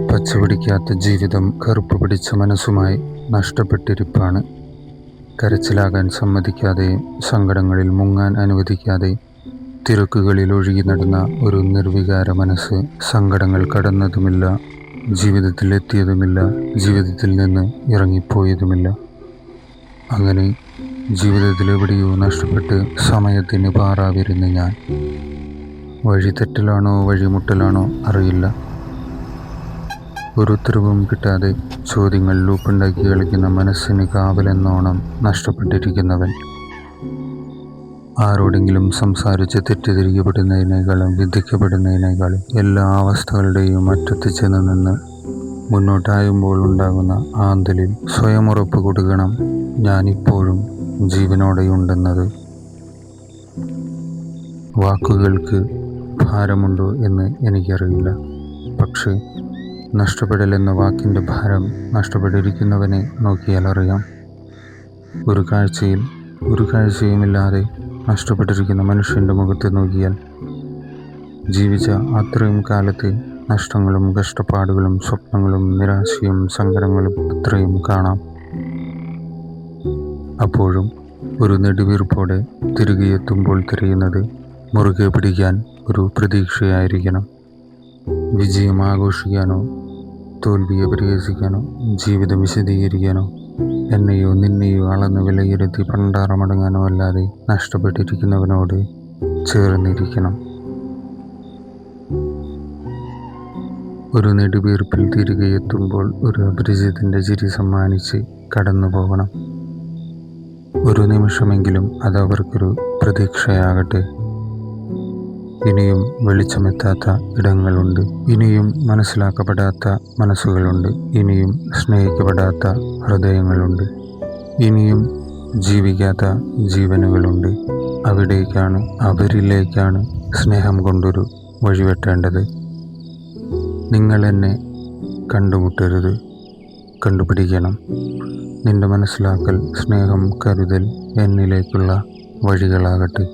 പച്ചപിടിക്കാത്ത ജീവിതം, കറുപ്പ് പിടിച്ച മനസ്സുമായി നഷ്ടപ്പെട്ടിരിപ്പാണ്. കരച്ചിലാകാൻ സമ്മതിക്കാതെയും സങ്കടങ്ങളിൽ മുങ്ങാൻ അനുവദിക്കാതെയും തിരക്കുകളിൽ ഒഴുകി നടന്ന ഒരു നിർവികാര മനസ്സ്. സങ്കടങ്ങൾ കടന്നതുമില്ല, ജീവിതത്തിൽ എത്തിയതുമില്ല, ജീവിതത്തിൽ നിന്ന് ഇറങ്ങിപ്പോയതുമില്ല. അങ്ങനെ ജീവിതത്തിൽ എവിടെയോ നഷ്ടപ്പെട്ട് സമയത്തിന് പാറാവിരുന്ന് ഞാൻ. വഴി തെറ്റലാണോ വഴിമുട്ടലാണോ അറിയില്ല. ഒരു ഉത്തരവും കിട്ടാതെ ചോദ്യങ്ങൾ ലൂപ്പുണ്ടാക്കി കളിക്കുന്ന മനസ്സിന് കാവലെന്നോണം നഷ്ടപ്പെട്ടിരിക്കുന്നവൻ. ആരോടെങ്കിലും സംസാരിച്ച് തെറ്റിദ്ധരിക്കപ്പെടുന്നതിനേക്കാളും വിധിക്കപ്പെടുന്നതിനേക്കാളും എല്ലാ അവസ്ഥകളുടെയും അറ്റത്ത് ചെന്ന് നിന്ന് മുന്നോട്ടായുമ്പോൾ ഉണ്ടാകുന്ന ആന്തലിൽ സ്വയം ഉറപ്പ് കൊടുക്കണം, ഞാനിപ്പോഴും ജീവനോടെയുണ്ടെന്നത്. വാക്കുകൾക്ക് ഭാരമുണ്ടോ എന്ന് എനിക്കറിയില്ല. പക്ഷേ നഷ്ടപ്പെടൽ എന്ന വാക്കിൻ്റെ ഭാരം നഷ്ടപ്പെട്ടിരിക്കുന്നവനെ നോക്കിയാൽ അറിയാം. ഒരു കാഴ്ചയുമില്ലാതെ നഷ്ടപ്പെട്ടിരിക്കുന്ന മനുഷ്യൻ്റെ മുഖത്ത് നോക്കിയാൽ ജീവിച്ച അത്രയും കാലത്തെ നഷ്ടങ്ങളും കഷ്ടപ്പാടുകളും സ്വപ്നങ്ങളും നിരാശയും സങ്കടങ്ങളും അത്രയും കാണാം. അപ്പോഴും ഒരു നെടുവീർപ്പോടെ തിരികെ എത്തുമ്പോൾ തിരയുന്നത് മുറുകെ പിടിക്കാൻ ഒരു പ്രതീക്ഷയായിരിക്കണം. വിജയം ആഘോഷിക്കാനോ തോൽവിയെ പരിഹസിക്കാനോ ജീവിതം വിശദീകരിക്കാനോ എന്നെയോ നിന്നെയോ അളന്ന് വിലയിരുത്തി പണ്ടാറമടങ്ങാനോ അല്ലാതെ നഷ്ടപ്പെട്ടിരിക്കുന്നവനോട് ചേർന്നിരിക്കണം. ഒരു നെടുവീർപ്പിൽ തിരികെ എത്തുമ്പോൾ ഒരു അപരിചിതൻ്റെ ചിരി സമ്മാനിച്ച് കടന്നു പോകണം. ഒരു നിമിഷമെങ്കിലും അത് അവർക്കൊരു പ്രതീക്ഷയാകട്ടെ. ഇനിയും വെളിച്ചമെത്താത്ത ഇടങ്ങളുണ്ട്, ഇനിയും മനസ്സിലാക്കപ്പെടാത്ത മനസ്സുകളുണ്ട്, ഇനിയും സ്നേഹിക്കപ്പെടാത്ത ഹൃദയങ്ങളുണ്ട്, ഇനിയും ജീവിക്കാത്ത ജീവനുകളുണ്ട്. അവരിലേക്കാണ് സ്നേഹം കൊണ്ടൊരു വഴിവെട്ടേണ്ടത്. നിങ്ങൾ എന്നെ കണ്ടുമുട്ടരുത്, കണ്ടുപിടിക്കണം. നിന്റെ മനസ്സിലാക്കൽ, സ്നേഹം, കരുതൽ എന്നിലേക്കുള്ള വഴികളാകട്ടെ.